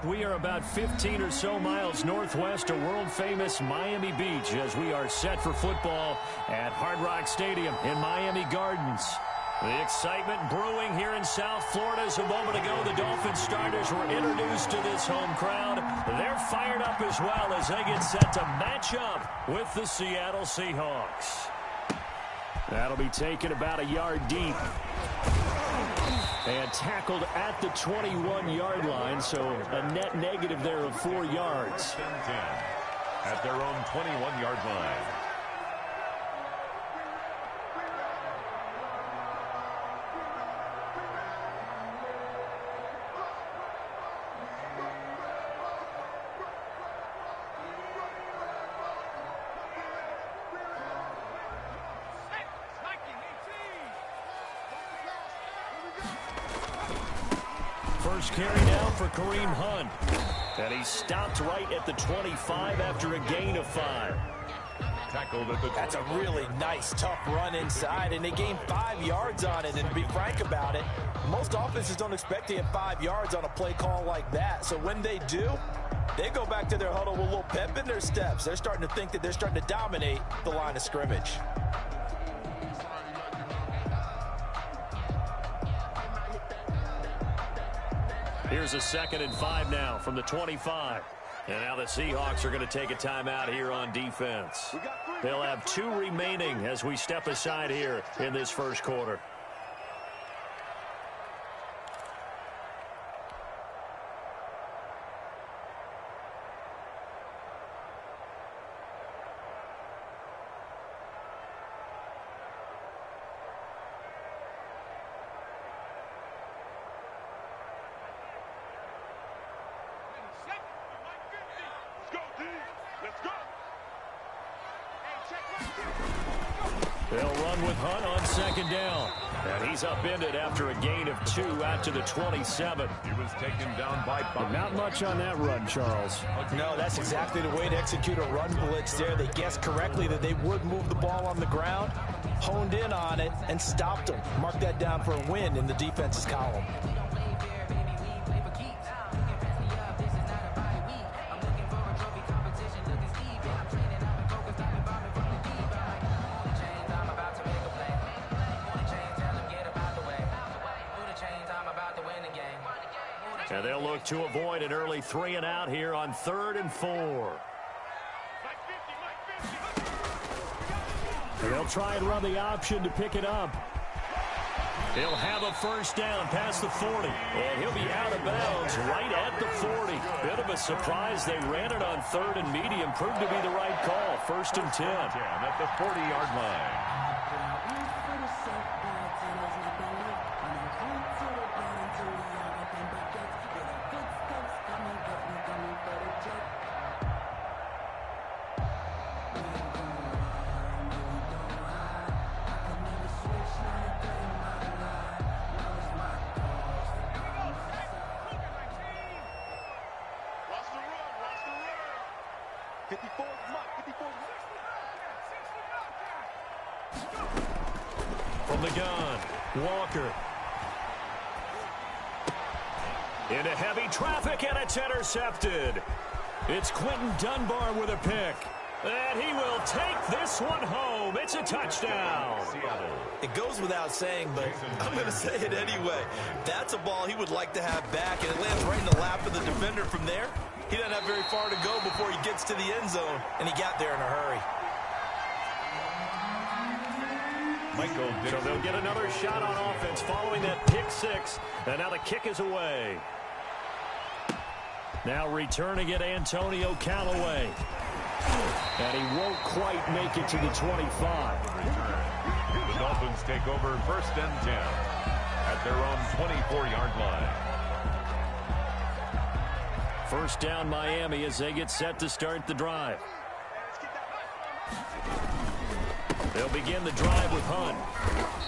We are about 15 or so miles northwest of world-famous Miami Beach as we are set for football at Hard Rock Stadium in Miami Gardens. The excitement brewing here in South Florida as a moment ago. The Dolphins starters were introduced to this home crowd. They're fired up as well as they get set to match up with the Seattle Seahawks. That'll be taken about a yard deep. And tackled at the 21-yard line, so a net negative there of 4 yards. 10 at their own 21-yard line. First carry now for Kareem Hunt. And he stopped right at the 25 after a gain of 5. Tackled at the 20. That's a really nice, tough run inside, and they gained 5 yards on it. And to be frank about it, most offenses don't expect to get 5 yards on a play call like that. So when they do, they go back to their huddle with a little pep in their steps. They're starting to think that they're starting to dominate the line of scrimmage. Here's a 2nd and 5 now from the 25. And now the Seahawks are going to take a timeout here on defense. They'll have 2 remaining as we step aside here in this first quarter. They'll run with Hunt on 2nd down. And he's upended after a gain of 2 out to the 27. He was taken down by Bob. Not much on that run, Charles. No, that's exactly the way to execute a run blitz there. They guessed correctly that they would move the ball on the ground, honed in on it, and stopped them. Mark that down for a win in the defense's column. And they'll look to avoid an early 3 and out here on 3rd and 4. They'll try and run the option to pick it up. He'll have a first down past the 40. And he'll be out of bounds right at the 40. Bit of a surprise. They ran it on 3rd and medium. Proved to be the right call. 1st and 10. At the 40-yard line. From the gun, Walker. Into heavy traffic, and it's intercepted. It's Quentin Dunbar with a pick. And he will take this one home. It's a touchdown. It goes without saying, but I'm going to say it anyway. That's a ball he would like to have back, and it lands right in the lap of the defender from there. He doesn't have very far to go before he gets to the end zone, and he got there in a hurry. So they'll get another shot on offense following that pick 6. And now the kick is away. Now returning it, Antonio Callaway. And he won't quite make it to the 25. The Dolphins take over 1st and 10 at their own 24-yard line. First down Miami as they get set to start the drive. They'll begin the drive with Hunt.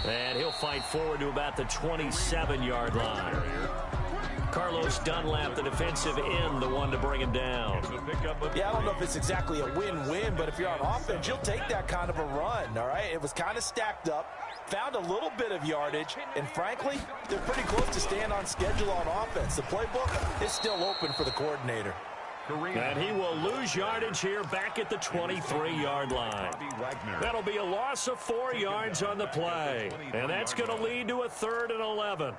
And he'll fight forward to about the 27-yard line. Carlos Dunlap, the defensive end, the one to bring him down. Yeah, I don't know if it's exactly a win-win, but if you're on offense, you'll take that kind of a run, all right? It was kind of stacked up. found a little bit of yardage, and frankly, they're pretty close to staying on schedule on offense. The playbook is still open for the coordinator. And he will lose yardage here back at the 23-yard line. That'll be a loss of 4 yards on the play. And that's going to lead to a 3rd and 11.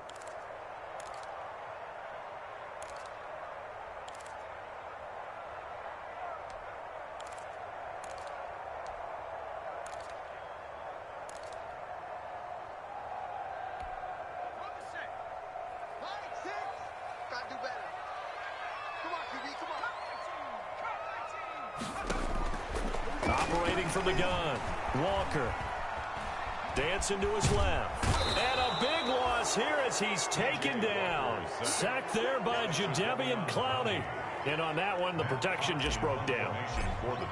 Operating from the gun, Walker. Dancing to his left. And a big loss here as he's taken down. Sacked there by Jadeveon Clowney. And on that one, the protection just broke down.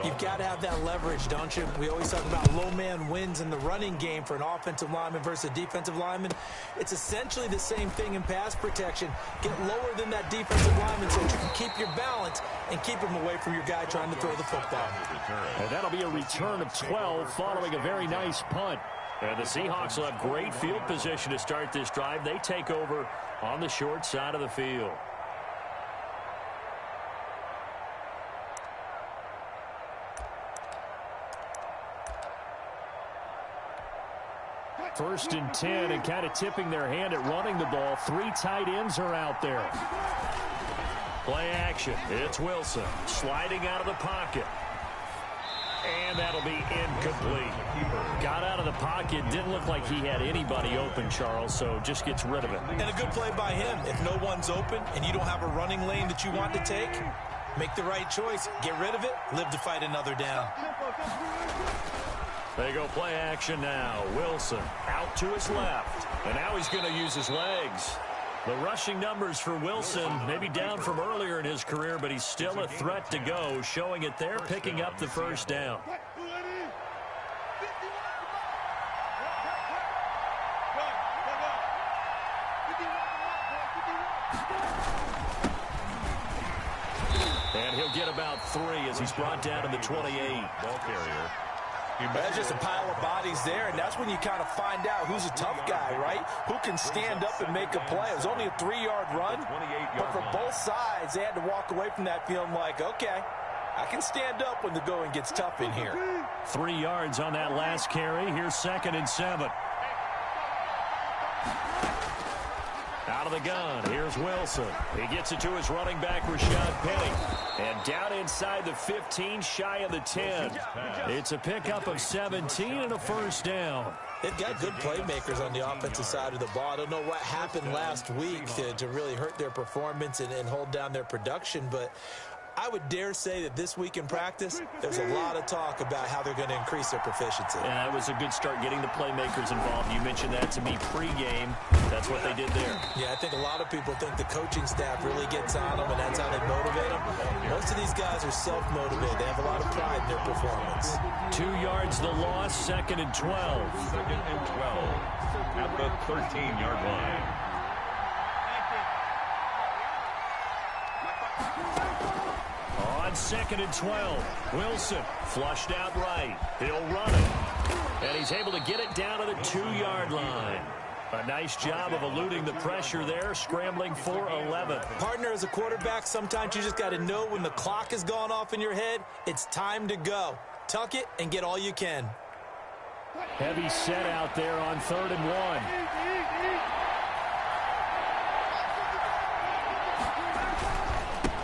You've got to have that leverage, don't you? We always talk about low man wins in the running game for an offensive lineman versus a defensive lineman. It's essentially the same thing in pass protection. Get lower than that defensive lineman so that you can keep your balance and keep him away from your guy trying to throw the football. And that'll be a return of 12 following a very nice punt. And the Seahawks will have great field position to start this drive. They take over on the short side of the field. First and 10, and kind of tipping their hand at running the ball. 3 tight ends are out there. Play action. It's Wilson sliding out of the pocket. And that'll be incomplete. Got out of the pocket. Didn't look like he had anybody open, Charles, so just gets rid of it. And a good play by him. If no one's open and you don't have a running lane that you want to take, make the right choice. Get rid of it. Live to fight another down. They go play action now. Wilson out to his left. And now he's going to use his legs. The rushing numbers for Wilson maybe down from earlier in his career, but he's still a threat to go, showing it there, picking up the first down. And he'll get about 3 as he's brought down to the 28. Ball carrier. That's just a pile of bodies there, and that's when you kind of find out who's a tough guy, right? Who can stand up and make a play. It was only a 3-yard run, but for both sides, they had to walk away from that feeling like, okay, I can stand up when the going gets tough in here. 3 yards on that last carry. Here's 2nd and 7. Out of the gun, here's Wilson. He gets it to his running back, Rashad Penny. And down inside the 15, shy of the 10. It's a pickup of 17 and a first down. They've got good playmakers on the offensive side of the ball. I don't know what happened last week to really hurt their performance and hold down their production, but I would dare say that this week in practice, there's a lot of talk about how they're going to increase their proficiency. Yeah, that was a good start getting the playmakers involved. You mentioned that to me pregame. That's what they did there. Yeah, I think a lot of people think the coaching staff really gets on them, and that's how they motivate them. Most of these guys are self-motivated. They have a lot of pride in their performance. 2 yards the loss, 2nd and 12. 2nd and 12 at the 13-yard line. On 2nd and 12, Wilson flushed out right. He'll run it. And he's able to get it down to the 2-yard line. A nice job of eluding the pressure there, scrambling for 11. Partner, as a quarterback, sometimes you just got to know when the clock has gone off in your head, it's time to go. Tuck it and get all you can. Heavy set out there on 3rd and 1.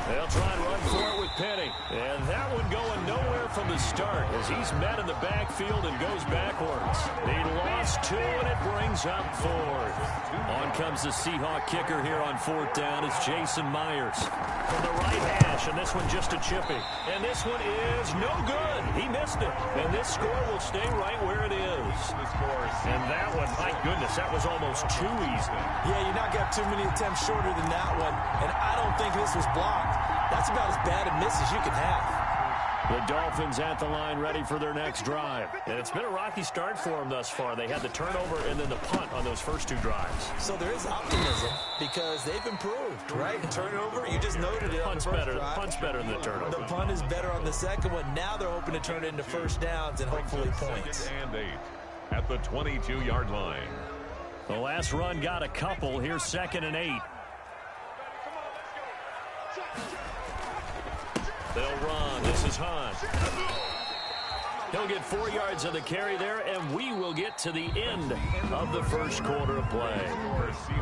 They'll try and run for it with Penny. And that one going nowhere from the start as he's met in the backfield and goes backwards. He lost 2, and it brings up 4th. On comes the Seahawk kicker here on 4th down. It's Jason Myers from the right hash, and this one just a chippy. And this one is no good. He missed it. And this score will stay right where it is. And that one, my goodness, that was almost too easy. Yeah, you're not got too many attempts shorter than that one. And I don't think this was blocked. That's about as bad a miss as you can have. The Dolphins at the line ready for their next drive. And it's been a rocky start for them thus far. They had the turnover and then the punt on those first 2 drives. So there is optimism because they've improved, right? Turnover, you just noted it. Punt's better. The punt's better than the turnover. The punt is better on the second one. Now they're hoping to turn it into first downs and hopefully points. 2nd and 8. at the 22-yard line. The last run got a couple. Here's 2nd and 8. They'll run. This is Hunt. He'll get 4 yards on the carry there, and we will get to the end of the first quarter of play.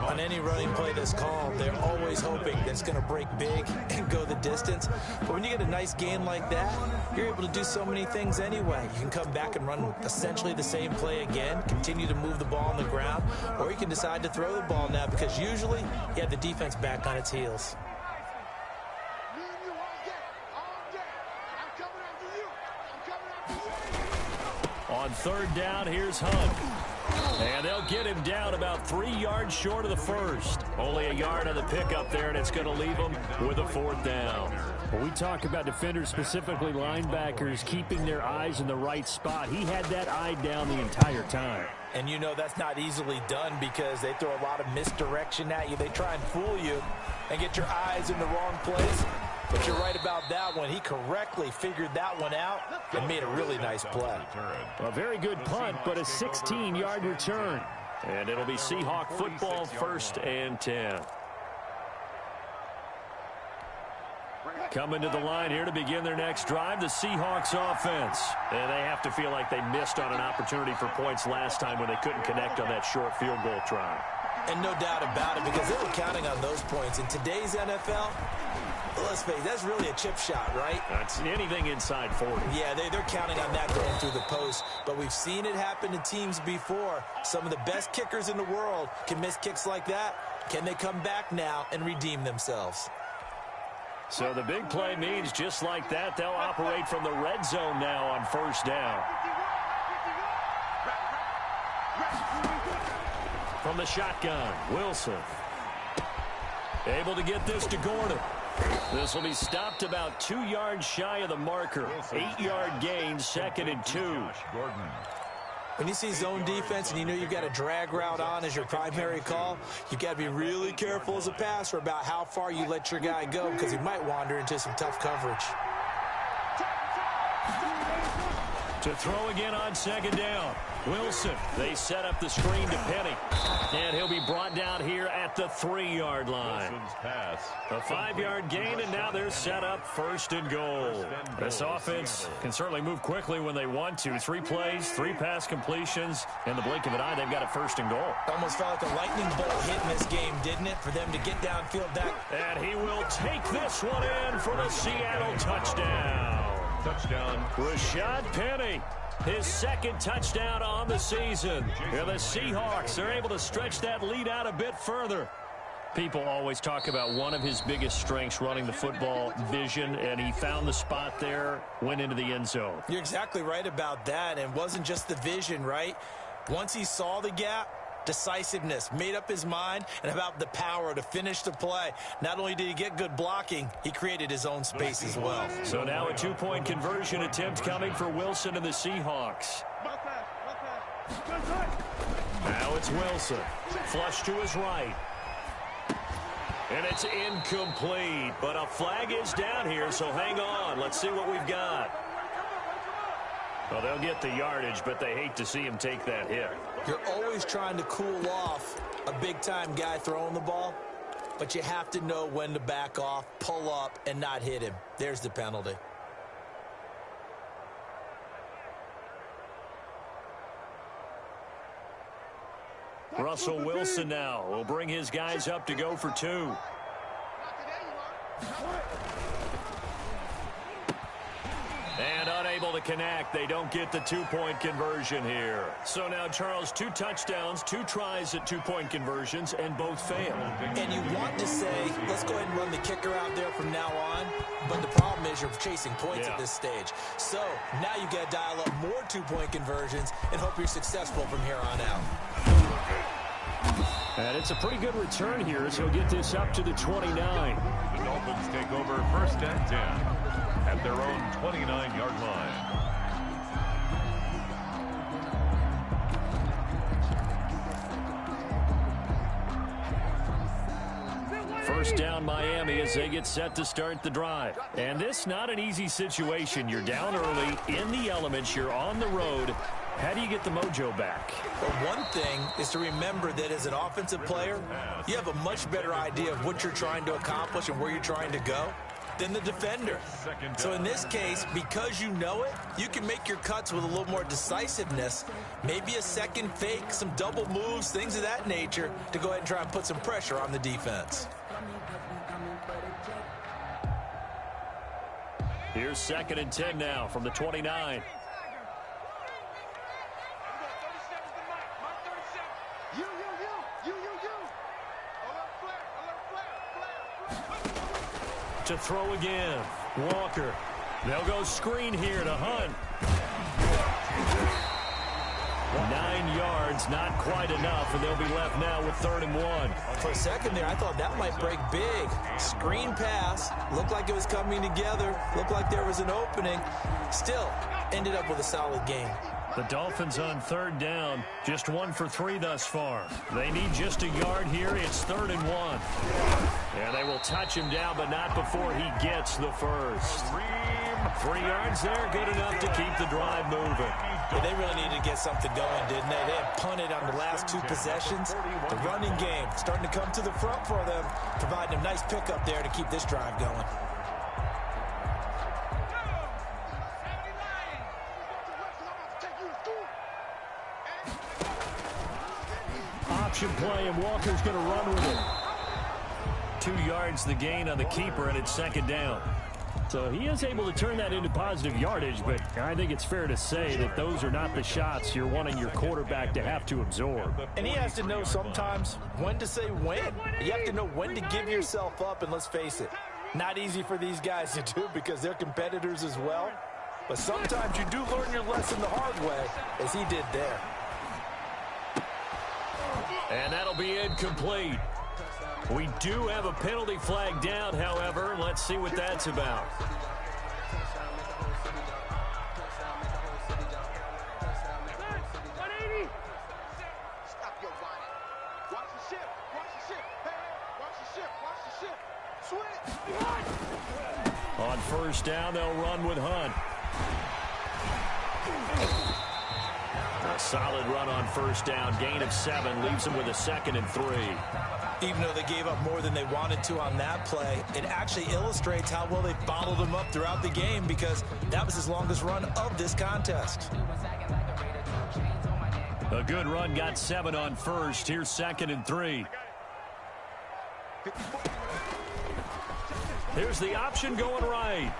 On any running play that's called, they're always hoping that it's going to break big and go the distance. But when you get a nice gain like that, you're able to do so many things anyway. You can come back and run essentially the same play again, continue to move the ball on the ground, or you can decide to throw the ball now because usually you have the defense back on its heels. On 3rd down, here's Hunt. And they'll get him down about 3 yards short of the first. Only a yard on the pickup there, and it's going to leave him with a 4th down. When we talk about defenders, specifically linebackers, keeping their eyes in the right spot, he had that eye down the entire time. And you know that's not easily done because they throw a lot of misdirection at you. They try and fool you and get your eyes in the wrong place. But you're right about that one. He correctly figured that one out and made a really nice play. A very good punt, but a 16-yard return. And it'll be Seahawk football, 1st and 10. Coming to the line here to begin their next drive, the Seahawks offense. And they have to feel like they missed on an opportunity for points last time when they couldn't connect on that short field goal try. And no doubt about it, because they were counting on those points. In today's NFL, let's face it, that's really a chip shot, right? That's anything inside 40. Yeah, they're counting on that going through the post. But we've seen it happen to teams before. Some of the best kickers in the world can miss kicks like that. Can they come back now and redeem themselves? So the big play means just like that, they'll operate from the red zone now on 1st down. From the shotgun, Wilson. Able to get this to Gordon. This will be stopped about 2 yards shy of the marker. 8-yard gain, 2nd and 2. Gordon. When you see zone defense and you know you've got a drag route on as your primary call, you've got to be really careful as a passer about how far you let your guy go because he might wander into some tough coverage. To throw again on 2nd down. Wilson, they set up the screen to Penny. And he'll be brought down here at the 3-yard line. A 5-yard gain, and now they're set up 1st and goal. This offense can certainly move quickly when they want to. 3 plays, 3 pass completions. In the blink of an eye, they've got a 1st and goal. Almost felt like a lightning bolt hit in this game, didn't it? For them to get downfield that. And he will take this one in for the Seattle touchdown. Touchdown. Rashad Penny. His 2nd touchdown on the season. And the Seahawks are able to stretch that lead out a bit further. People always talk about one of his biggest strengths running the football, vision, and he found the spot there, went into the end zone. You're exactly right about that, and it wasn't just the vision, right? Once he saw the gap, decisiveness, made up his mind, and about the power to finish the play. Not only did he get good blocking, he created his own space as well. So now a 2-point conversion attempt coming for Wilson and the Seahawks. Now it's Wilson. Flush to his right. And it's incomplete, but a flag is down here, so hang on. Let's see what we've got. Well, they'll get the yardage, but they hate to see him take that hit. You're always trying to cool off a big-time guy throwing the ball, but you have to know when to back off, pull up, and not hit him. There's the penalty. Russell Wilson now will bring his guys up to go for 2. And unable to connect. They don't get the 2-point conversion here. So now, Charles, 2 touchdowns, 2 tries at 2-point conversions, and both fail. And you want to say, let's go ahead and run the kicker out there from now on. But the problem is you're chasing points at this stage. So now you got to dial up more 2-point conversions and hope you're successful from here on out. And it's a pretty good return here as he'll get this up to the 29. The Dolphins take over 1st and 10 at their own 29-yard line. First down Miami as they get set to start the drive. And this not an easy situation. You're down early in the elements. You're on the road. How do you get the mojo back? Well, one thing is to remember that as an offensive player, you have a much better idea of what you're trying to accomplish and where you're trying to go than the defender. So in this case, because you know it, you can make your cuts with a little more decisiveness, maybe a second fake, some double moves, things of that nature, to go ahead and try and put some pressure on the defense. Here's 2nd and 10 now from the 29. To throw again. Walker. They'll go screen here to Hunt. 9 yards, not quite enough, and they'll be left now with 3rd and 1. For a second there, I thought that might break big. Screen pass. Looked like it was coming together. Looked like there was an opening. Still, ended up with a solid game. The Dolphins on 3rd down. Just 1 for 3 thus far. They need just a yard here. It's 3rd and 1. And they will touch him down, but not before he gets the first. 3 yards there, good enough to keep the drive moving. Yeah, they really needed to get something going, didn't they? They had punted on the last 2 possessions. The running game starting to come to the front for them, providing a nice pickup there to keep this drive going. Option play, and Walker's going to run with it. 2 yards the gain on the keeper, and it's 2nd down. So he is able to turn that into positive yardage, but I think it's fair to say that those are not the shots you're wanting your quarterback to have to absorb. And he has to know sometimes when to say when. You have to know when to give yourself up, and let's face it, not easy for these guys to do because they're competitors as well. But sometimes you do learn your lesson the hard way, as he did there. And that'll be incomplete. We do have a penalty flag down, however. Let's see what that's about. On 1st down, they'll run with Hunt. A solid run on 1st down. Gain of 7 leaves them with a 2nd and 3. Even though they gave up more than they wanted to on that play, it actually illustrates how well they bottled them up throughout the game because that was his longest run of this contest. A good run, got 7 on 1st. Here's 2nd and 3. Here's the option going right.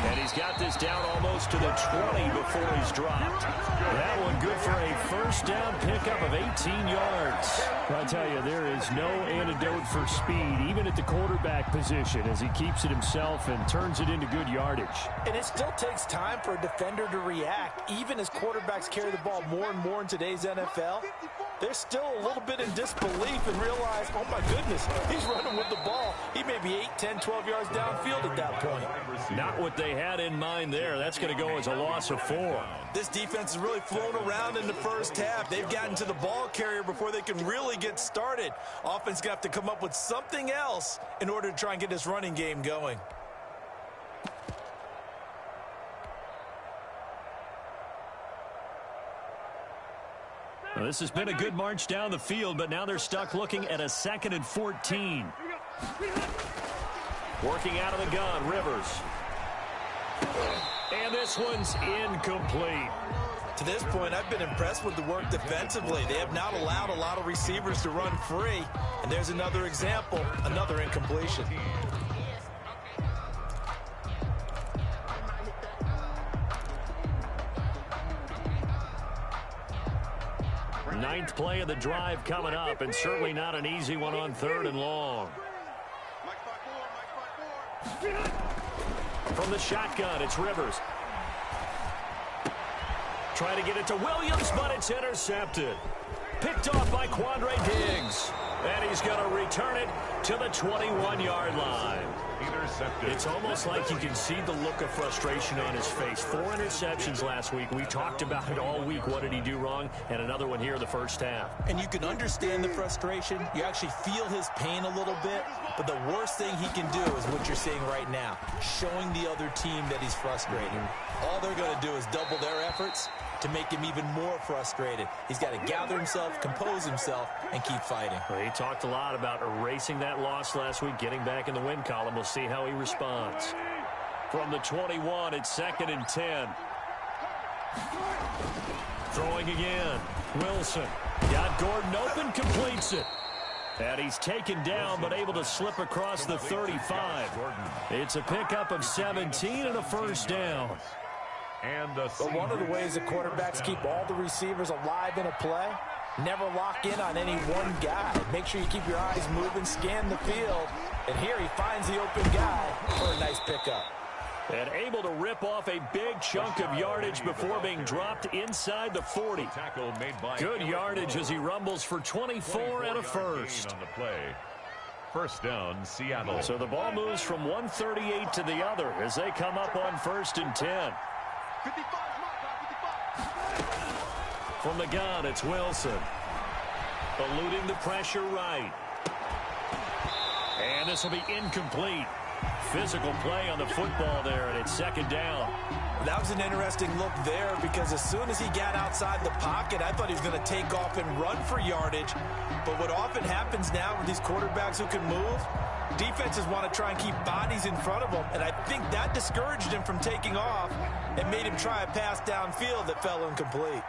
And he's got this down almost to the 20 before he's dropped. That one good for a 1st down pickup of 18 yards. I tell you, there is no antidote for speed, even at the quarterback position, as he keeps it himself and turns it into good yardage. And it still takes time for a defender to react. Even as quarterbacks carry the ball more and more in today's NFL, they're still a little bit in disbelief and realize, oh my goodness, he's running with the ball. He may be 8, 10, 12 yards downfield at that point. Not what they had in mind there. That's going to go as a loss of 4. This defense has really flown around in the 1st half. They've gotten to the ball carrier before they can really get started. Offense going to have to come up with something else in order to try and get this running game going. Well, this has been a good march down the field, but now they're stuck looking at a 2nd and 14. Working out of the gun, Rivers. And this one's incomplete. To this point, I've been impressed with the work defensively. They have not allowed a lot of receivers to run free. And there's another example, another incompletion. Ninth play of the drive coming up, and certainly not an easy one on 3rd and long. From the shotgun, it's Rivers. Trying to get it to Williams, but it's intercepted. picked off by Quandre Diggs. And he's going to return it to the 21-yard line. Intercepted. It's almost like you can see the look of frustration on his face. 4 interceptions last week. We talked about it all week. What did he do wrong? And another one here in the first half. And you can understand the frustration. You actually feel his pain a little bit. But the worst thing he can do is what you're seeing right now, showing the other team that he's frustrated. All they're going to do is double their efforts to make him even more frustrated. He's got to gather himself, compose himself, and keep fighting. Well, he talked a lot about erasing that loss last week, getting back in the win column. We'll see how he responds. From the 21, it's 2nd and 10. Throwing again. Wilson got Gordon open, completes it. And he's taken down, but able to slip across the 35. It's a pickup of 17 and a first down. But one of the ways the quarterbacks keep all the receivers alive in a play, never lock in on any one guy. Make sure you keep your eyes moving, scan the field. And here he finds the open guy for a nice pickup. And able to rip off a big chunk of yardage before being dropped inside the 40. Good yardage as he rumbles for 24 and a first. On the play. First down, Seattle. So the ball moves from 138 to the other as they come up on 1st and 10. From the gun, it's Wilson. Eluding the pressure right. And this will be incomplete. Physical play on the football there, and it's 2nd down. That was an interesting look there because as soon as he got outside the pocket, I thought he was going to take off and run for yardage. But what often happens now with these quarterbacks who can move, defenses want to try and keep bodies in front of them, and I think that discouraged him from taking off and made him try a pass downfield that fell incomplete.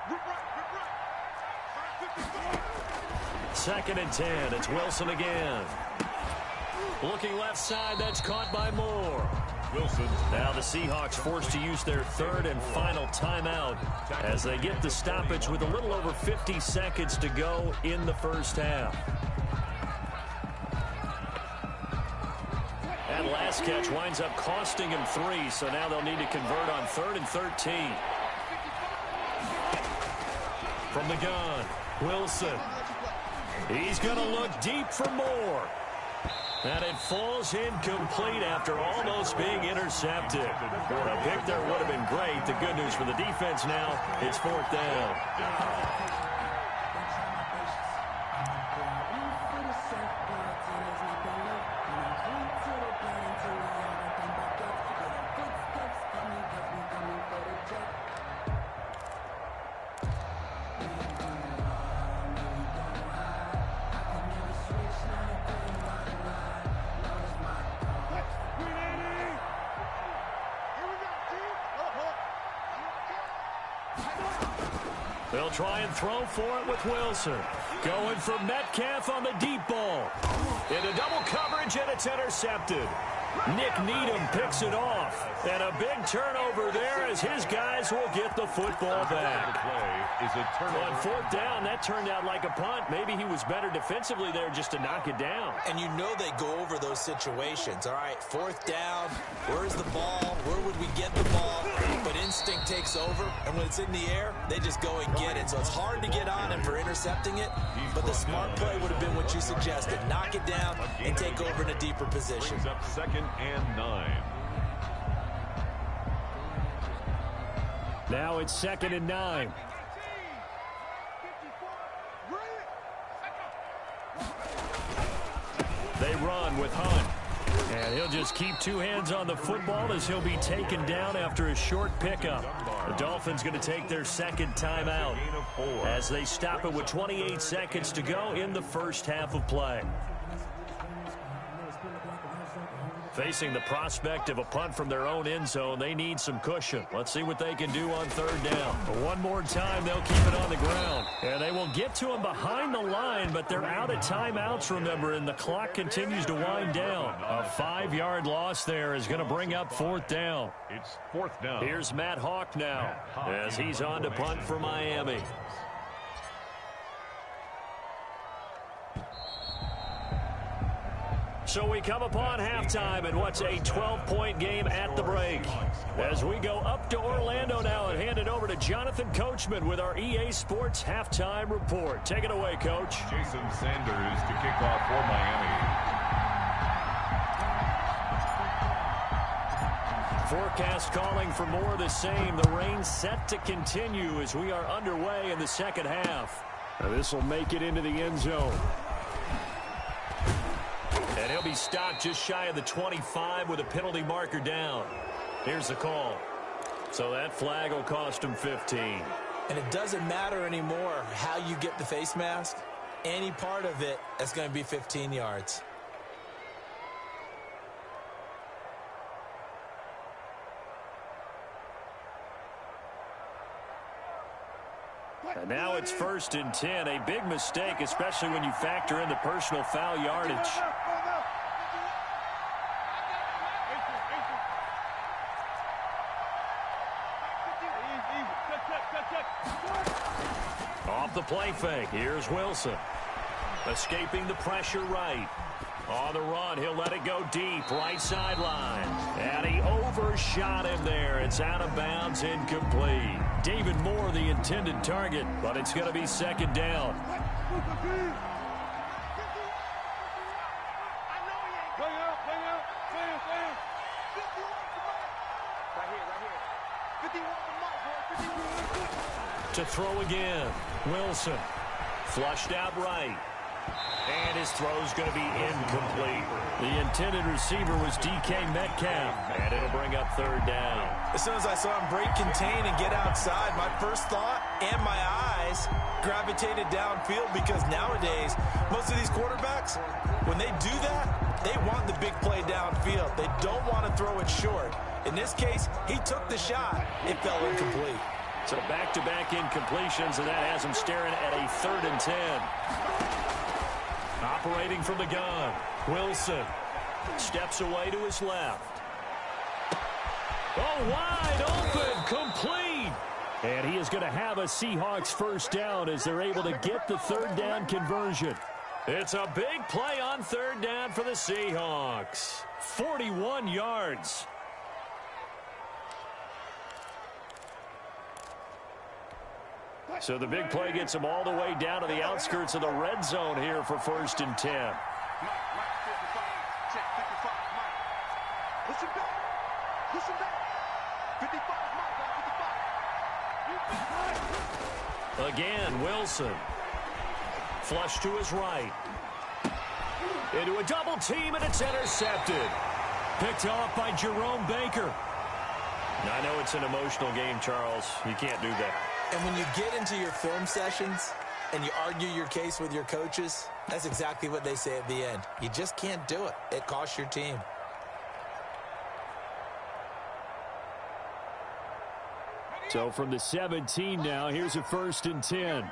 2nd and 10. It's Wilson again. Looking left side, that's caught by Moore. Wilson. Now the Seahawks forced to use their 3rd and final timeout as they get the stoppage with a little over 50 seconds to go in the first half. That last catch winds up costing him 3, so now they'll need to convert on 3rd and 13. From the gun, Wilson. He's going to look deep for Moore. And it falls incomplete after almost being intercepted. A pick there would have been great. The good news for the defense now, it's 4th down. They'll try and throw for it with Wilson. Going for Metcalf on the deep ball. Into double coverage, and it's intercepted. Nick Needham picks it off. And a big turnover there as his guys will get the football back. On 4th down, that turned out like a punt. Maybe he was better defensively there just to knock it down. And you know they go over those situations. All right, 4th down, where's the ball? Where would we get the ball? But instinct takes over, and when it's in the air, they just go and get it. So it's hard to get on him for intercepting it, but the smart play would have been what you suggested. Knock it down and take over in a deeper position. Brings up 2nd and 9. Now it's 2nd and 9. They run with Hunt. And he'll just keep 2 hands on the football as he'll be taken down after a short pickup. The Dolphins going to take their 2nd timeout as they stop it with 28 seconds to go in the first half of play. Facing the prospect of a punt from their own end zone, they need some cushion. Let's see what they can do on 3rd down. But one more time, they'll keep it on the ground. And they will get to him behind the line, but they're out of timeouts, remember, and the clock continues to wind down. A 5-yard loss there is going to bring up 4th down. It's 4th down. Here's Matt Hawk now as he's on to punt for Miami. So we come upon halftime in what's a 12-point game at the break. As we go up to Orlando now and hand it over to Jonathan Coachman with our EA Sports Halftime Report. Take it away, Coach. Jason Sanders to kick off for Miami. Forecast calling for more of the same. The rain set to continue as we are underway in the second half. Now this will make it into the end zone. And he'll be stopped just shy of the 25 with a penalty marker down. Here's the call. So that flag will cost him 15. And it doesn't matter anymore how you get the face mask. Any part of it, that's going to be 15 yards. And now it's 1st and 10. A big mistake, especially when you factor in the personal foul yardage. Off the play fake. Here's Wilson. Escaping the pressure right. On the run, he'll let it go deep, right sideline. And he overshot him there. It's out of bounds, incomplete. David Moore, the intended target, but it's going to be second down. To throw again, Wilson. Flushed out right. And his throw's going to be incomplete. The intended receiver was DK Metcalf. And it'll bring up third down. As soon as I saw him break contain and get outside, my first thought and my eyes gravitated downfield, because nowadays, most of these quarterbacks, when they do that, they want the big play downfield. They don't want to throw it short. In this case, he took the shot. It fell incomplete. So back-to-back incompletions, and that has him staring at a 3rd and 10. Operating from the gun, Wilson steps away to his left. Oh, wide open, complete. And he is going to have a Seahawks first down as they're able to get the third down conversion. It's a big play on third down for the Seahawks. 41 yards. So the big play gets him all the way down to the outskirts of the red zone here for 1st and 10. Again, Wilson. Flush to his right. Into a double team, and it's intercepted. Picked off by Jerome Baker. I know it's an emotional game, Charles. You can't do that. And when you get into your film sessions and you argue your case with your coaches, that's exactly what they say at the end. You just can't do it. It costs your team. So from the 17 now, here's a 1st and 10.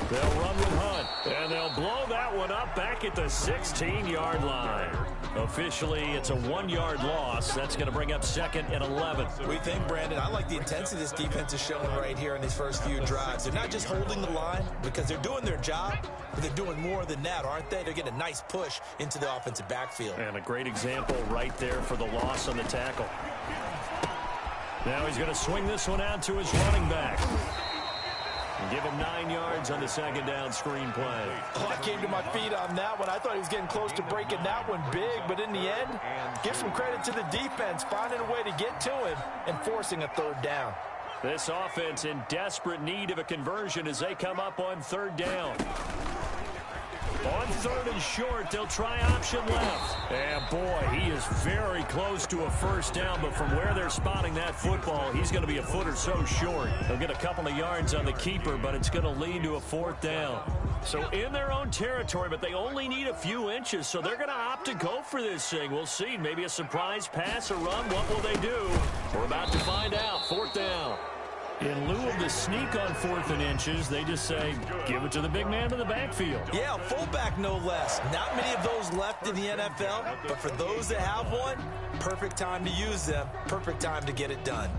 They'll run with Hunt, and they'll blow that one up back at the 16-yard line. Officially, it's a 1-yard loss. That's going to bring up 2nd and 11. We think, Brandon, I like the intensity this defense is showing right here in these first few drives. They're not just holding the line because they're doing their job, but they're doing more than that, aren't they? They're getting a nice push into the offensive backfield. And a great example right there for the loss on the tackle. Now he's going to swing this one out to his running back. And give him 9 yards on the second down screen play. Oh, I came to my feet on that one. I thought he was getting close to breaking that one big, but in the end, give some credit to the defense, finding a way to get to him and forcing a third down. This offense in desperate need of a conversion as they come up on third down. On 3rd and short, they'll try option left. And boy, he is very close to a first down, but from where they're spotting that football, he's going to be a foot or so short. They'll get a couple of yards on the keeper, but it's going to lead to a 4th down. So in their own territory, but they only need a few inches, so they're going to opt to go for this thing. We'll see. Maybe a surprise pass or run. What will they do? We're about to find out. 4th down. In lieu of the sneak on 4th and inches, they just say, give it to the big man in the backfield. Yeah, fullback no less. Not many of those left in the NFL, but for those that have one, perfect time to use them, perfect time to get it done.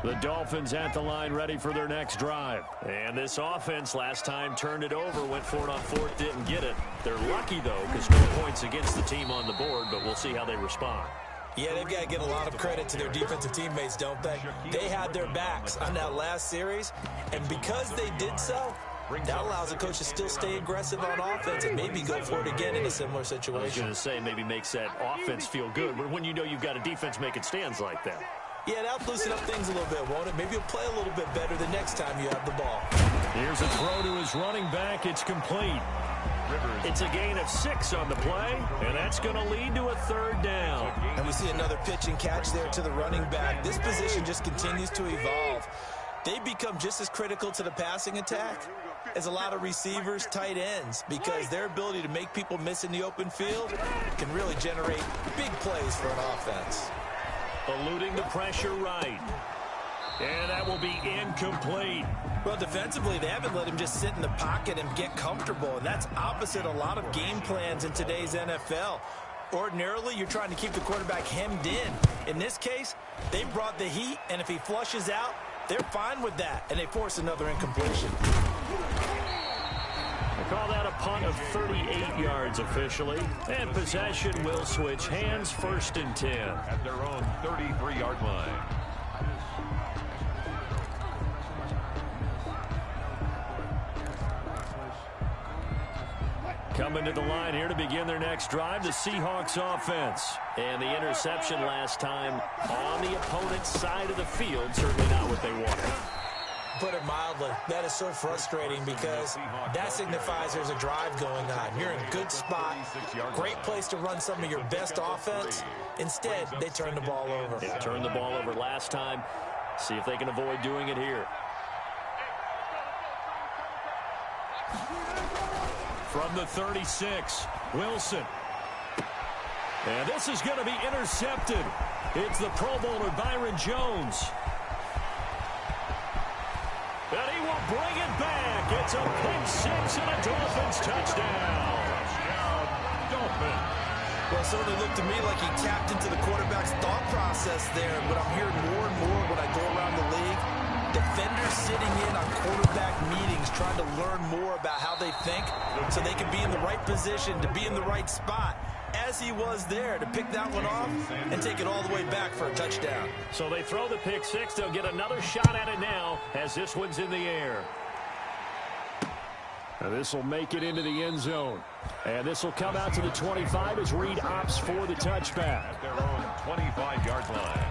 The Dolphins at the line ready for their next drive. And this offense last time turned it over, went for it on fourth, didn't get it. They're lucky, though, because no points against the team on the board, but we'll see how they respond. Yeah, they've got to get a lot of credit to their defensive teammates, don't they? They had their backs on that last series, and because they did so, that allows the coach to still stay aggressive on offense and maybe go for it again in a similar situation. I was going to say maybe makes that offense feel good, but when you know you've got a defense making stands like that. Yeah, that'll loosen up things a little bit, won't it? Maybe he'll play a little bit better the next time you have the ball. Here's a throw to his running back. It's complete. It's a gain of 6 on the play, and that's going to lead to a third down. And we see another pitch and catch there to the running back. This position just continues to evolve. They become just as critical to the passing attack as a lot of receivers, tight ends, because their ability to make people miss in the open field can really generate big plays for an offense. Eluding the pressure right. And that will be incomplete. Well, defensively, they haven't let him just sit in the pocket and get comfortable, and that's opposite a lot of game plans in today's NFL. Ordinarily, you're trying to keep the quarterback hemmed in. In this case, they brought the heat, and if he flushes out, they're fine with that, and they force another incompletion. They call that a punt of 38 yards officially. And possession will switch hands, 1st and 10. At their own 33-yard line. Coming to the line here to begin their next drive, the Seahawks offense. And the interception last time on the opponent's side of the field, certainly not what they wanted. Put it mildly, that is so frustrating because that signifies there's a drive going on. You're in a good spot, great place to run some of your best offense. Instead, they turn the ball over. They turned the ball over last time. See if they can avoid doing it here. From the 36, Wilson. And this is going to be intercepted. It's the Pro Bowler Byron Jones. And he will bring it back. It's a pick 6 and a Dolphins touchdown. Dolphins. Well, it certainly looked to me like he tapped into the quarterback's thought process there. But I'm hearing more and more when I go around the league. Defenders sitting in on quarterback meetings trying to learn more about how they think so they can be in the right position to be in the right spot, as he was there to pick that one off and take it all the way back for a touchdown. So they throw the pick 6. They'll get another shot at it now as this one's in the air. And this will make it into the end zone. And this will come out to the 25 as Reed opts for the touchback. At their own 25-yard line.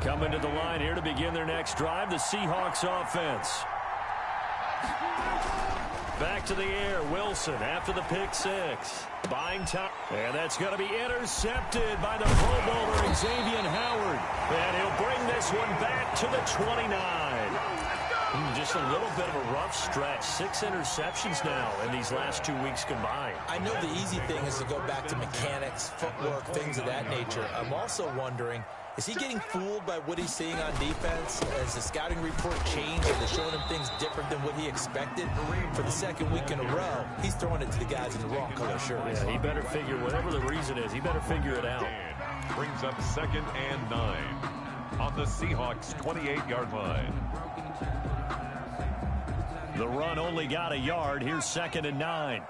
Coming to the line here to begin their next drive, the Seahawks offense. Back to the air, Wilson after the pick 6. Buying time. And that's going to be intercepted by the Pro Bowler, Xavier Howard. And he'll bring this one back to the 29. Just a little bit of a rough stretch. 6 interceptions now in these last 2 weeks combined. I know the easy thing is to go back to mechanics, footwork, things of that nature. I'm also wondering, is he getting fooled by what he's seeing on defense? Has the scouting report changed? Are they showing him things different than what he expected? For the second week in a row, he's throwing it to the guys in the wrong color shirts. Yeah, he better figure, whatever the reason is, he better figure it out. Brings up 2nd and 9 on the Seahawks' 28-yard line. The run only got a yard. Here's 2nd and 9.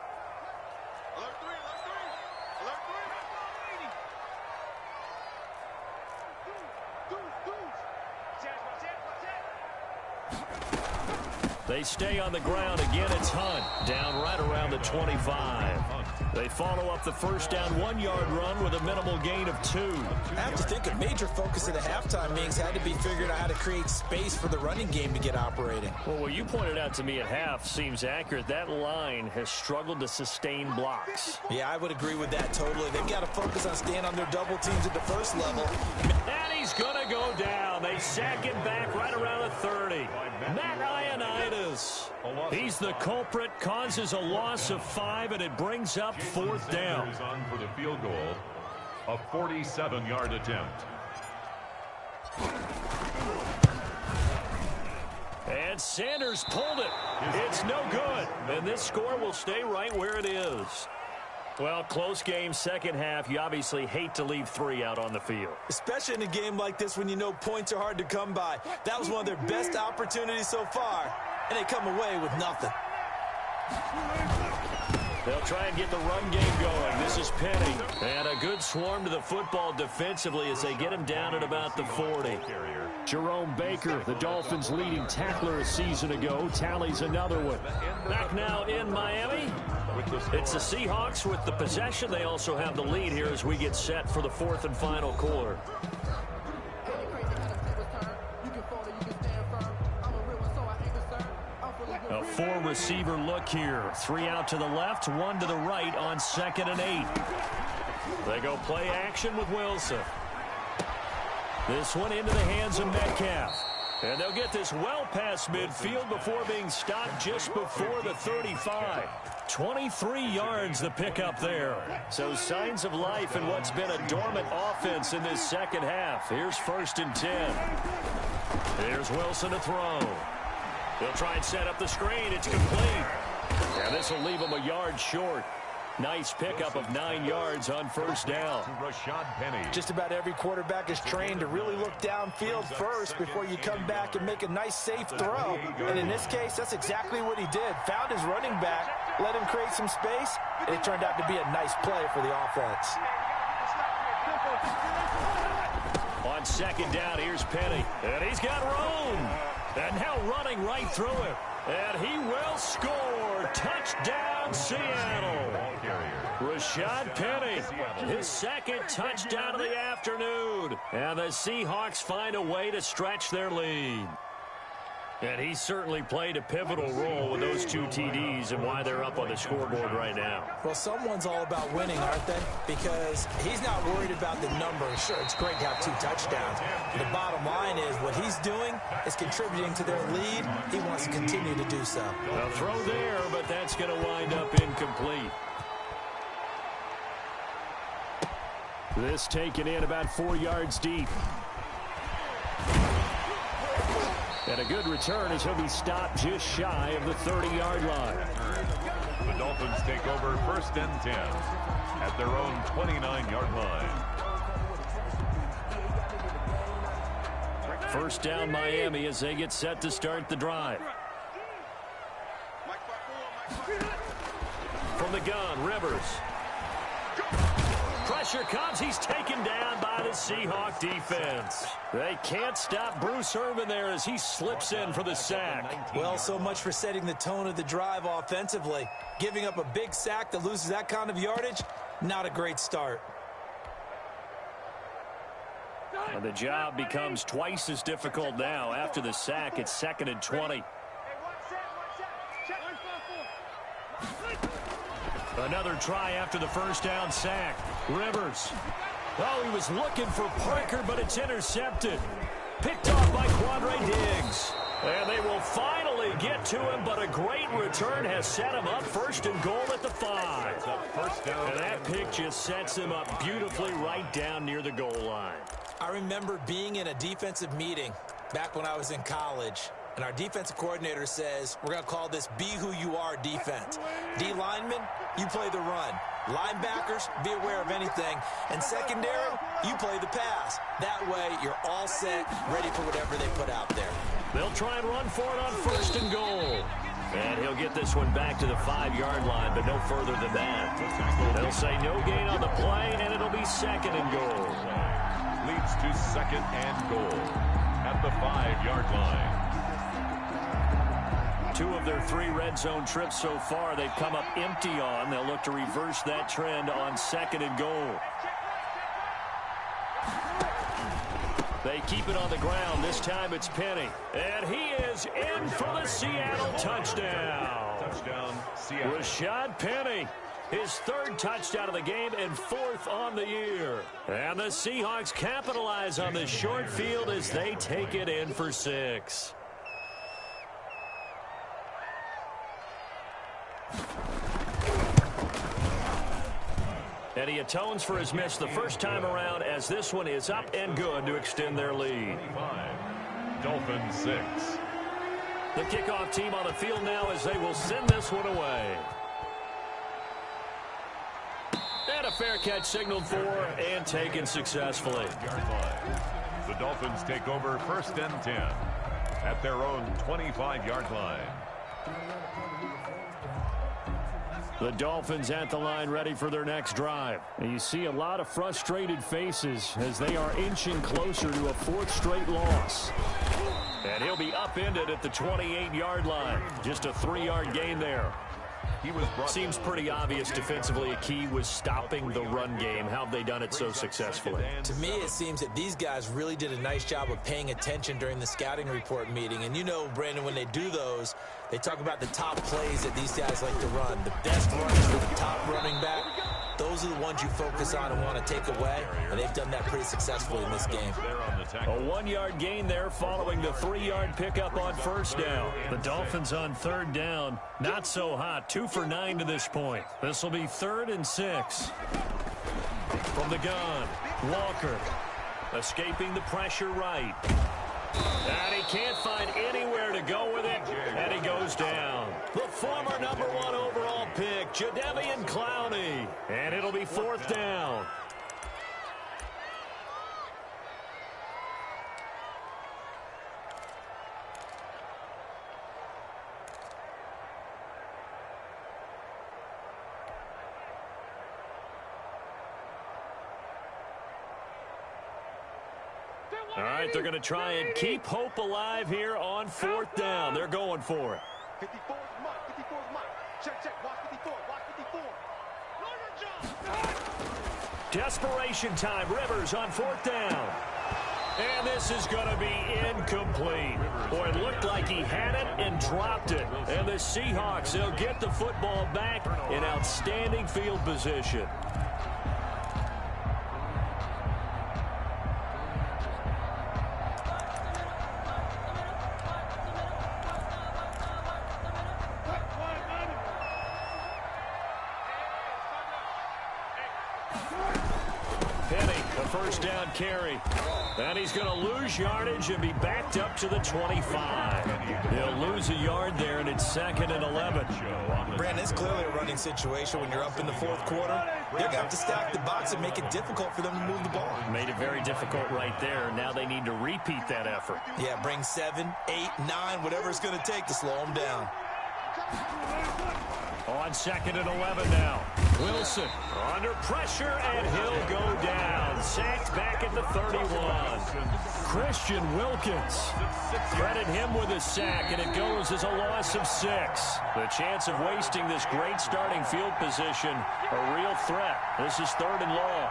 They stay on the ground. Again, it's Hunt. Down right around the 25. They follow up the first down 1-yard run with a minimal gain of 2. I have to think a major focus of the halftime meetings had to be figuring out how to create space for the running game to get operating. Well, what you pointed out to me at half seems accurate. That line has struggled to sustain blocks. Yeah, I would agree with that totally. They've got to focus on staying on their double teams at the first level. And he's going to go down. They sack him back right around the 30. Matt Ioannidis. He's the culprit, causes a loss of 5, and it brings up 4th down. On for the field goal, a 47-yard attempt. And Sanders pulled it. It's no good. And this score will stay right where it is. Well, close game, second half. You obviously hate to leave 3 out on the field. Especially in a game like this when you know points are hard to come by. That was one of their best opportunities so far, and they come away with nothing. They'll try and get the run game going. This is Penny. And a good swarm to the football defensively as they get him down at about the 40. Jerome Baker, the Dolphins' leading tackler a season ago, tallies another one. Back now in Miami. It's the Seahawks with the possession. They also have the lead here as we get set for the 4th and final quarter. A 4-receiver look here. 3 out to the left, 1 to the right on 2nd and 8. They go play action with Wilson. This one into the hands of Metcalf. And they'll get this well past midfield before being stopped just before the 35. 23 yards the pickup there. So signs of life in what's been a dormant offense in this second half. Here's 1st and 10. Here's Wilson to throw. They'll try and set up the screen. It's complete. And this will leave them a yard short. Nice pickup of 9 yards on 1st down. Just about every quarterback is trained to really look downfield first before you come back and make a nice, safe throw. And in this case, that's exactly what he did. Found his running back, let him create some space, and it turned out to be a nice play for the offense. On 2nd down, here's Penny. And he's got room. And now running right through him. And he will score. Touchdown, Seattle. Rashad Penny, his 2nd touchdown of the afternoon. And the Seahawks find a way to stretch their lead. And he certainly played a pivotal role with those 2 TDs and why they're up on the scoreboard right now. Well, someone's all about winning, aren't they? Because he's not worried about the numbers. Sure, it's great to have 2 touchdowns. The bottom line is what he's doing is contributing to their lead. He wants to continue to do so. A throw there, but that's going to wind up incomplete. This taken in about 4 yards deep. And a good return as he'll be stopped just shy of the 30-yard line. The Dolphins take over 1st and 10 at their own 29-yard line. 1st down Miami as they get set to start the drive. From the gun, Rivers. Pressure comes. He's taken down by the Seahawk defense. They can't stop Bruce Irvin there as he slips in for the sack. Well, so much for setting the tone of the drive offensively. Giving up a big sack that loses that kind of yardage, not a great start. And the job becomes twice as difficult now. After the sack, it's 2nd and 20. Another try after the 1st down sack. Rivers. Oh, he was looking for Parker, but it's intercepted. Picked off by Quandre Diggs. And they will finally get to him, but a great return has set him up 1st and goal at the 5. And that pick just sets him up beautifully right down near the goal line. I remember being in a defensive meeting back when I was in college. And our defensive coordinator says, we're going to call this Be Who You Are defense. D linemen, you play the run. Linebackers, be aware of anything. And secondary, you play the pass. That way, you're all set, ready for whatever they put out there. They'll try and run for it on 1st and goal. And he'll get this one back to the 5-yard line, but no further than that. They'll say no gain on the play, and it'll be 2nd and goal. Leads to 2nd and goal at the 5-yard line. 2 of their 3 red zone trips so far they've come up empty on. They'll look to reverse that trend on 2nd and goal. They keep it on the ground. This time it's Penny. And he is in for the Seattle touchdown. Touchdown, Seattle. Rashad Penny. His 3rd touchdown of the game and 4th on the year. And the Seahawks capitalize on the short field as they take it in for 6. And he atones for his miss the first time around as this one is up and good to extend their lead. 5, Dolphins 6. The kickoff team on the field now as they will send this one away. And a fair catch signaled for and taken successfully. The Dolphins take over 1st and 10 at their own 25-yard line. The Dolphins at the line ready for their next drive. And you see a lot of frustrated faces as they are inching closer to a 4th straight loss. And he'll be upended at the 28-yard line. Just a 3-yard gain there. Seems pretty obvious defensively a key was stopping the run game. How have they done it so successfully? To me, it seems that these guys really did a nice job of paying attention during the scouting report meeting. And you know, Brandon, when they do those, they talk about the top plays that these guys like to run. The best runs for the top running back. Those are the ones you focus on and want to take away, and they've done that pretty successfully in this game. A 1-yard gain there following the 3-yard pickup on 1st down. The Dolphins on 3rd down. Not so hot. 2 for 9 to this point. This will be 3rd and 6. From the gun, Walker escaping the pressure right. And he can't find anywhere to go with it, and he goes down. The former #1 overall pick, Jadeveon Clowney. And it'll be 4th down. All right, they're going to try and keep hope alive here on 4th down. They're going for it. 54 is Mike. 54 is Mike. Check. Watch 54. Watch 54. Desperation time. Rivers on 4th down. And this is going to be incomplete. Boy, it looked like he had it and dropped it. And the Seahawks, they'll get the football back in outstanding field position. First down carry. And he's going to lose yardage and be backed up to the 25. He'll lose a yard there, and it's 2nd and 11. Brandon, it's clearly a running situation when you're up in the 4th quarter. They're going to have to stack the box and make it difficult for them to move the ball. Made it very difficult right there. Now they need to repeat that effort. Yeah, bring 7, 8, 9, whatever it's going to take to slow them down. On 2nd and 11 now. Wilson under pressure, and he'll go down. Sacked back at the 31. Christian Wilkins. Credit him with a sack, and it goes as a loss of 6. The chance of wasting this great starting field position, a real threat. This is 3rd and long.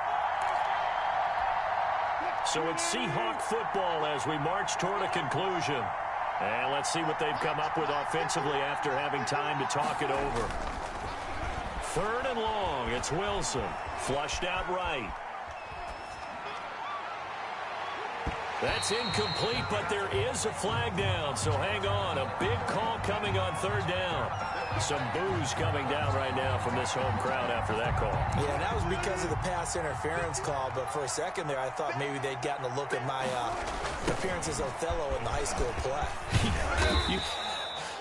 So it's Seahawk football as we march toward a conclusion. And let's see what they've come up with offensively after having time to talk it over. 3rd and long. It's Wilson. Flushed out right. That's incomplete, but there is a flag down, so hang on. A big call coming on 3rd down. Some boos coming down right now from this home crowd after that call. Yeah, that was because of the pass interference call, but for a second there I thought maybe they'd gotten a look at my appearance as Othello in the high school play.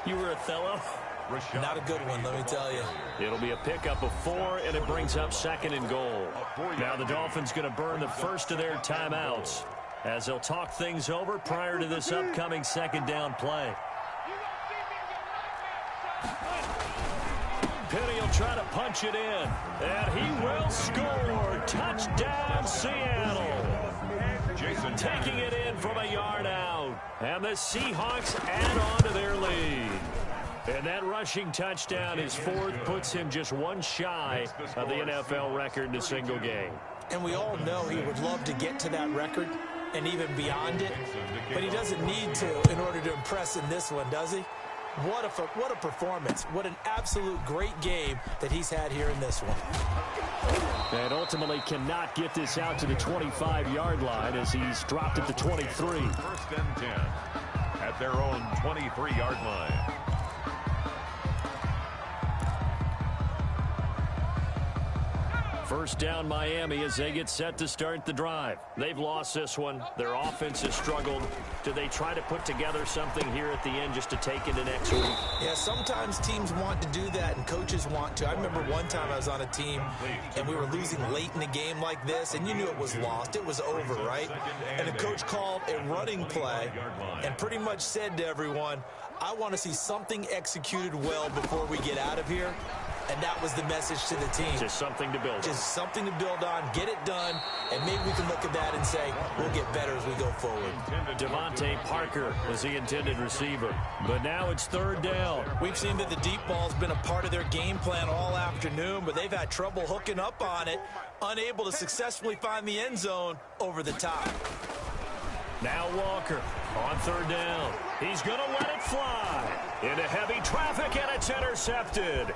You were Othello? Not a good one, let me tell you. It'll be a pickup of 4, and it brings up 2nd and goal. Now the Dolphins going to burn the first of their timeouts as they'll talk things over prior to this upcoming 2nd down play. Penny will try to punch it in, and he will score. Touchdown, Seattle. Taking it in from a yard out, and the Seahawks add on to their lead. And that rushing touchdown, his 4th, puts him just one shy of the NFL record in a single game. And we all know he would love to get to that record and even beyond it, but he doesn't need to in order to impress in this one, does he? What a performance. What an absolute great game that he's had here in this one. And ultimately cannot get this out to the 25-yard line as he's dropped at the 23. 1st and 10 at their own 23-yard line. First down Miami as they get set to start the drive. They've lost this one. Their offense has struggled. Do they try to put together something here at the end just to take into next week? Yeah, sometimes teams want to do that and coaches want to. I remember one time I was on a team and we were losing late in a game like this, and you knew it was lost. It was over, right? And the coach called a running play and pretty much said to everyone, I want to see something executed well before we get out of here. And that was the message to the team. Just something to build on. Just something to build on, get it done, and maybe we can look at that and say, we'll get better as we go forward. Devontae Parker was the intended receiver, but now it's third down. We've seen that the deep ball's been a part of their game plan all afternoon, but they've had trouble hooking up on it, unable to successfully find the end zone over the top. Now Walker on third down. He's going to let it fly into heavy traffic, and it's intercepted.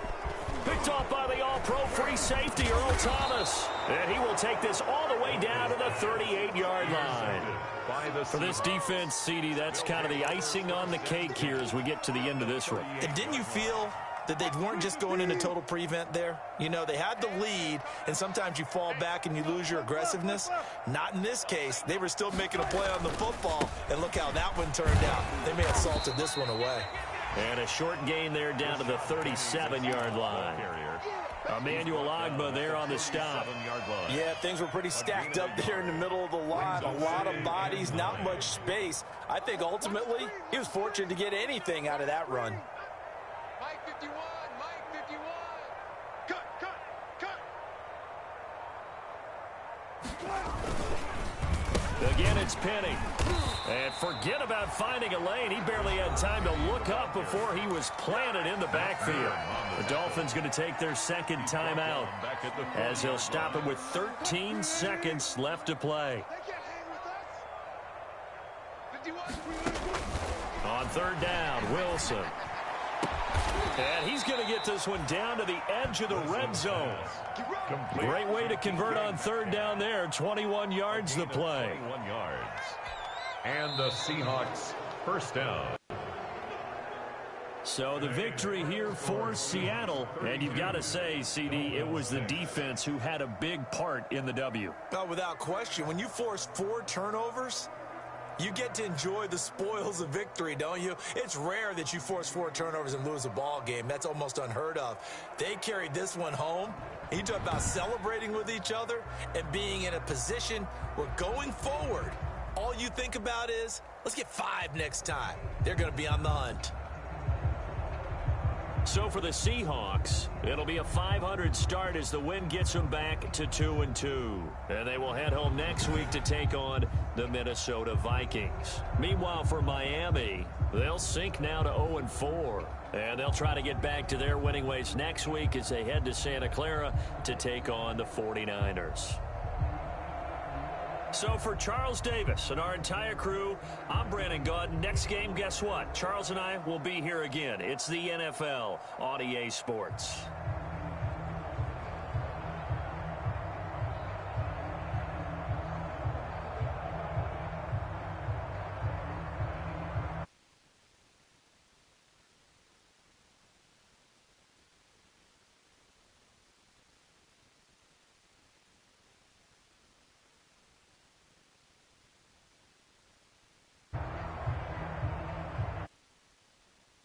Picked off by the all-pro free safety, Earl Thomas. And he will take this all the way down to the 38-yard line. For this defense, CD, that's kind of the icing on the cake here as we get to the end of this one. And didn't you feel that they weren't just going into total prevent there? You know, they had the lead, and sometimes you fall back and you lose your aggressiveness. Not in this case. They were still making a play on the football, and look how that one turned out. They may have salted this one away. And a short gain there down to the 37-yard line. Emmanuel Ogbah there on the stop. Yeah, things were pretty stacked up there in the middle of the line. A lot of bodies, not much space. I think ultimately he was fortunate to get anything out of that run. Mike 51, Mike 51. Cut. Again, it's Penny. And forget about finding a lane. He barely had time to look up before he was planted in the backfield. The Dolphins going to take their second timeout as they'll stop him with 13 seconds left to play. They can't hang with us. 51. On third down, Wilson. And he's going to get this one down to the edge of the red zone. Great way to convert on third down there. 21 yards the play. 21 yards. And the Seahawks first down. So the victory here for Seattle. And you've got to say, CD, it was the defense who had a big part in the W. Oh, without question. When you force 4 turnovers, you get to enjoy the spoils of victory, don't you? It's rare that you force 4 turnovers and lose a ball game. That's almost unheard of. They carried this one home. You talk about celebrating with each other and being in a position where going forward, all you think about is, let's get 5 next time. They're going to be on the hunt. So for the Seahawks, it'll be a 500 start as the win gets them back to 2-2. And they will head home next week to take on the Minnesota Vikings. Meanwhile, for Miami, they'll sink now to 0-4. And they'll try to get back to their winning ways next week as they head to Santa Clara to take on the 49ers. So for Charles Davis and our entire crew, I'm Brandon Gaudin. Next game, guess what? Charles and I will be here again. It's the NFL on EA Sports.